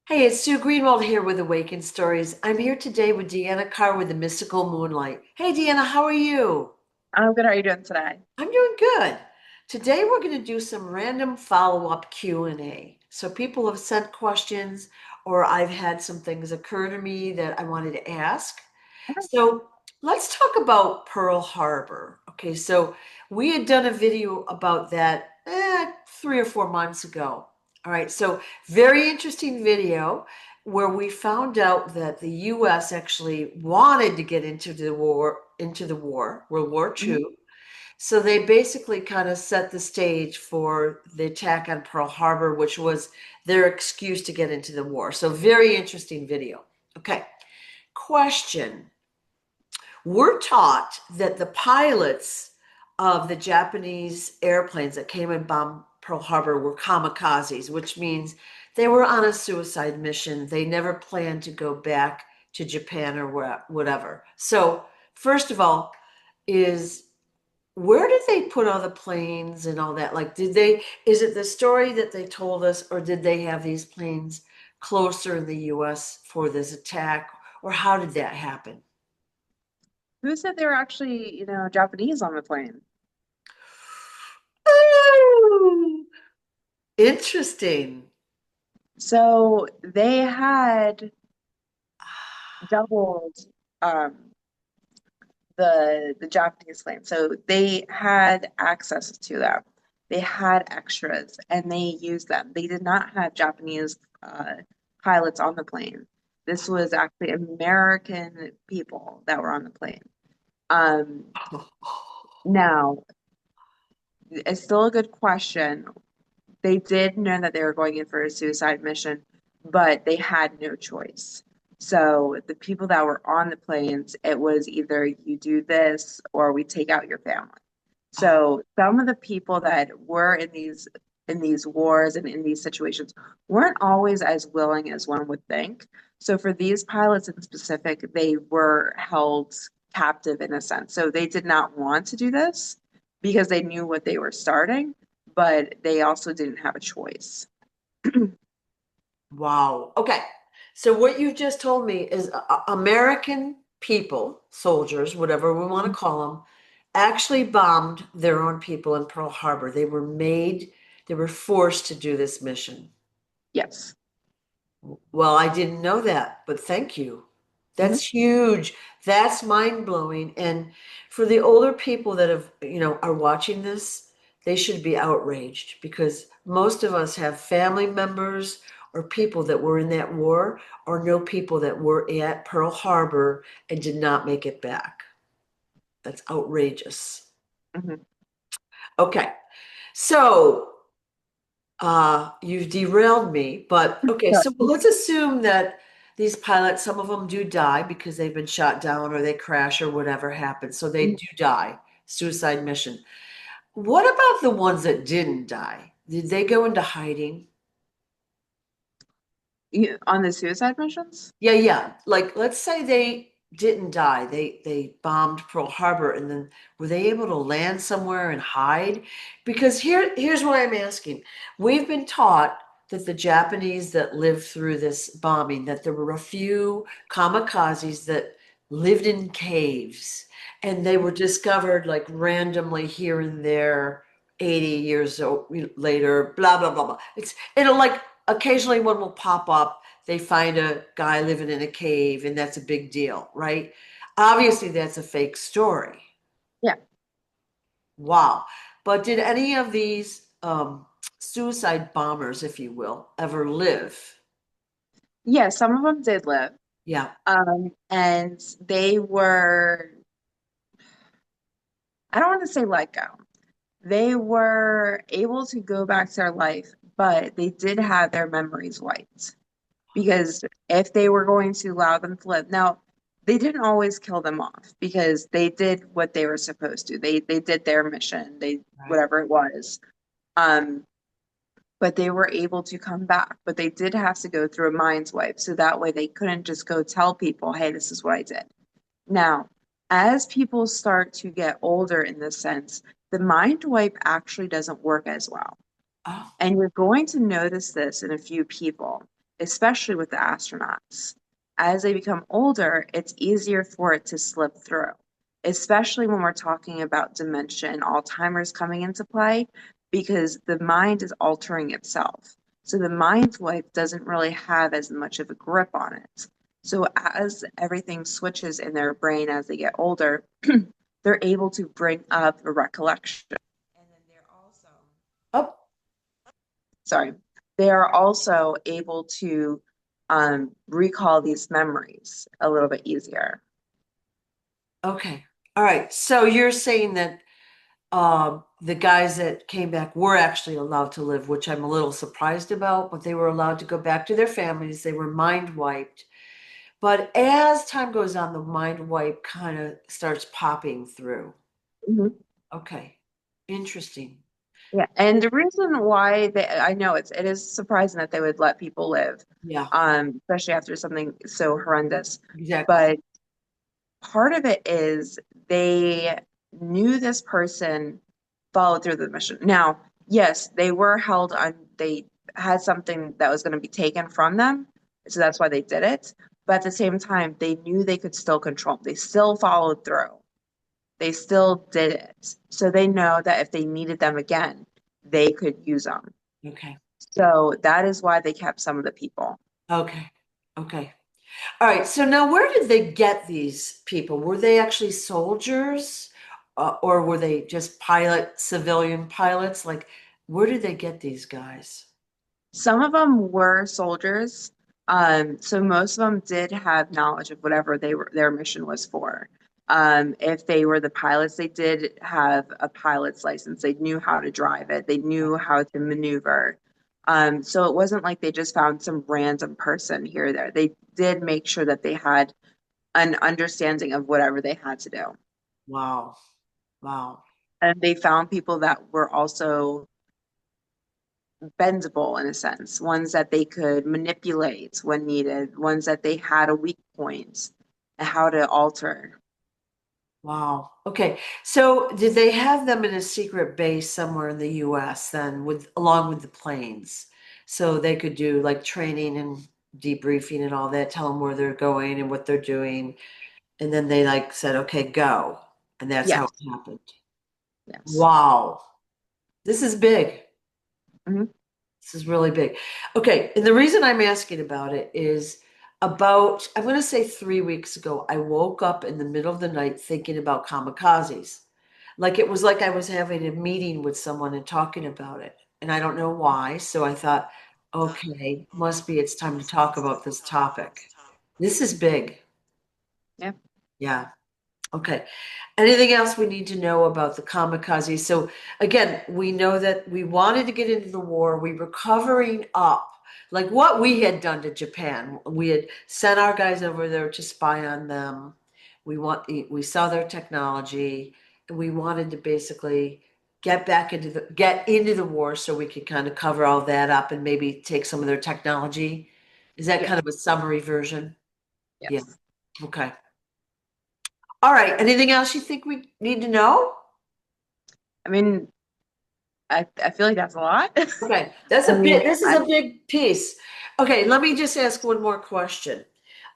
Hey, it's Sue Greenwald here with Awakened Stories. I'm here today with Deanna Carr with the Mystical Moonlight. Hey, Deanna, how are you? I'm good. How are you doing today? I'm doing good. Today we're going to do some random follow-up Q&A. So people have sent questions or I've had some things occur to me that I wanted to ask. So let's talk about Pearl Harbor. Okay, so we had done a video about that 3 or 4 months ago. All right, so very interesting video where we found out that the U.S. actually wanted to get into the war, World War Mhm. II. So they basically kind of set the stage for the attack on Pearl Harbor, which was their excuse to get into the war. So very interesting video. Okay, question. We're taught that the pilots of the Japanese airplanes that came and bombed Pearl Harbor were kamikazes, which means they were on a suicide mission. They never planned to go back to Japan or whatever. So, first of all, is where did they put all the planes and all that? Like, is it the story that they told us, or did they have these planes closer in the US for this attack, or how did that happen? Who said they were actually, Japanese on the plane? Oh, interesting. So they had doubled um, the Japanese plane. So they had access to them. They had extras, and they used them. They did not have Japanese pilots on the plane. This was actually American people that were on the plane. Um, Now, it's still a good question. They did know that they were going in for a suicide mission, but they had no choice. So the people that were on the planes, it was either you do this or we take out your family. So some of the people that were in these wars and in these situations weren't always as willing as one would think. So for these pilots in specific, they were held captive in a sense. So they did not want to do this because they knew what they were starting, but they also didn't have a choice. Wow. Okay. So what you've just told me is American people, soldiers, whatever we want to call them, actually bombed their own people in Pearl Harbor. They were forced to do this mission. Yes. Well, I didn't know that, but thank you. Mhm. That's huge. That's mind-blowing. And for the older people that are watching this, they should be outraged because most of us have family members or people that were in that war or know people that were at Pearl Harbor and did not make it back. That's outrageous. Mhm. Okay. So, you've derailed me, but okay, So, so let's assume that these pilots, some of them do die because they've been shot down or they crash or whatever happens. So they do die, suicide mission. What about the ones that didn't die? Did they go into hiding? on the suicide missions? Yeah, yeah. Like let's say they didn't die. They bombed Pearl Harbor and then were they able to land somewhere and hide? Because here's what I'm asking. We've been taught that the Japanese that lived through this bombing, that there were a few kamikazes that lived in caves and they were discovered like randomly here and there 80 later, blah blah blah blah. It'll like occasionally one will pop up, they find a guy living in a cave and that's a big deal, right? Obviously, that's a fake story. Yeah. Wow. But did any of these suicide bombers, if you will, ever live? Yeah, some of them did live. Yeah. And they were, I don't want to say let go. They were able to go back to their life, but they did have their memories wiped. Because if they were going to allow them to live, now they didn't always kill them off because they did what they were supposed to. They did their mission, they Right. whatever it was. Um, but they were able to come back. But they did have to go through a mind wipe, so that way they couldn't just go tell people, "Hey, this is what I did." Now, as people start to get older in this sense, the mind wipe actually doesn't work as well. Oh, And you're going to notice this in a few people. especially with the astronauts. As they become older, it's easier for it to slip through, especially when we're talking about dementia and Alzheimer's coming into play, because the mind is altering itself. So the mind wipe doesn't really have as much of a grip on it. So as everything switches in their brain as they get older, they're able to bring up a recollection. And then they're also, Oh, sorry, they are also able to recall these memories a little bit easier. okay. All right. So you're saying that the guys that came back were actually allowed to live, which I'm a little surprised about, but they were allowed to go back to their families. They were mind wiped. But as time goes on, the mind wipe kind of starts popping through. Mhm. Okay. Interesting. Yeah, and the reason why I know it is surprising that they would let people live, Yeah, especially after something so horrendous. exactly. But part of it is they knew this person followed through the mission. Now, yes, they were held on, they had something that was going to be taken from them, so that's why they did it. But at the same time, they knew they could still control. They still followed through. They still did it. So they know that if they needed them again, they could use them. Okay. So that is why they kept some of the people. Okay. Okay. All right. So now where did they get these people? Were they actually soldiers or were they just civilian pilots? Like, where did they get these guys? Some of them were soldiers. So most of them did have knowledge of whatever their mission was for. If they were the pilots, they did have a pilot's license. They knew how to drive it. They knew how to maneuver. So it wasn't like they just found some random person here or there. They did make sure that they had an understanding of whatever they had to do. Wow. Wow. And they found people that were also bendable in a sense, ones that they could manipulate when needed, ones that they had a weak point, and how to alter. Wow. Okay. So did they have them in a secret base somewhere in the US then with along with the planes? So they could do like training and debriefing and all that, tell them where they're going and what they're doing. And then they like said, okay, go. And that's how Yes, it happened. yes. Wow. This is big. Mhm. This is really big. Okay, and the reason I'm asking about it is about, I'm going to say 3 weeks ago, I woke up in the middle of the night thinking about kamikazes. Like it was like I was having a meeting with someone and talking about it. And I don't know why. So I thought, okay, must be it's time to talk about this topic. This is big. Yeah. Yeah. Okay. Anything else we need to know about the kamikaze? So again, we know that we wanted to get into the war. We were covering up like what we had done to Japan. We had sent our guys over there to spy on them. We saw their technology and we wanted to basically get into the war so we could kind of cover all that up and maybe take some of their technology. Is that Yes. kind of a summary version? Yeah. Yes. Okay. All right. Anything else you think we need to know? I mean, I feel like that's a lot. Okay, that's I a mean, bit, this is a big piece. Okay, let me just ask one more question.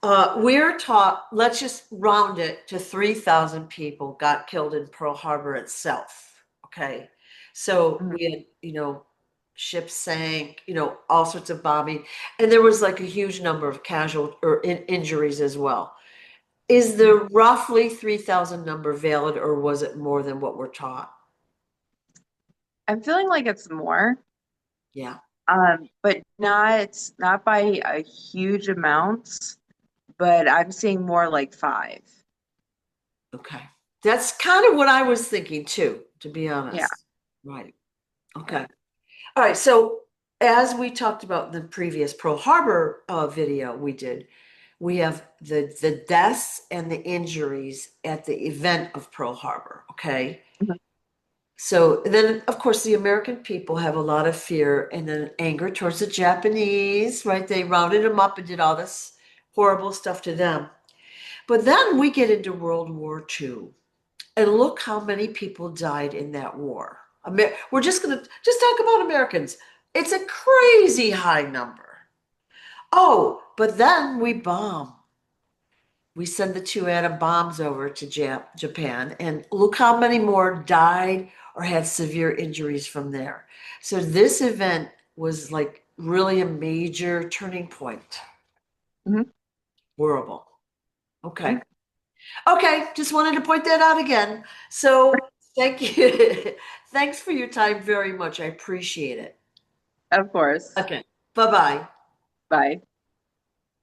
We're taught, let's just round it to 3,000 people got killed in Pearl Harbor itself. Okay, so mhm. we had, ships sank, all sorts of bombing, and there was like a huge number of casual or injuries as well. Is the roughly 3,000 number valid, or was it more than what we're taught? I'm feeling like it's more, Yeah. but not by a huge amount, but I'm seeing more like five. Okay. That's kind of what I was thinking too, to be Yeah. honest. Right. Yeah. Okay. All right. So, as we talked about in the previous Pearl Harbor video we did, we have the deaths and the injuries at the event of Pearl Harbor. Okay. Mhm. So then, of course, the American people have a lot of fear and then anger towards the Japanese, right? They rounded them up and did all this horrible stuff to them. But then we get into World War II. And look how many people died in that war. We're just going to just talk about Americans. It's a crazy high number. Oh, but then we bomb. We send the two atom bombs over to Japan, and look how many more died or had severe injuries from there. So this event was like really a major turning point. Mhm. Horrible. Okay. Okay. Okay, just wanted to point that out again. So thank you. Thanks for your time very much. I appreciate it. Of course. Okay. Bye-bye. Bye.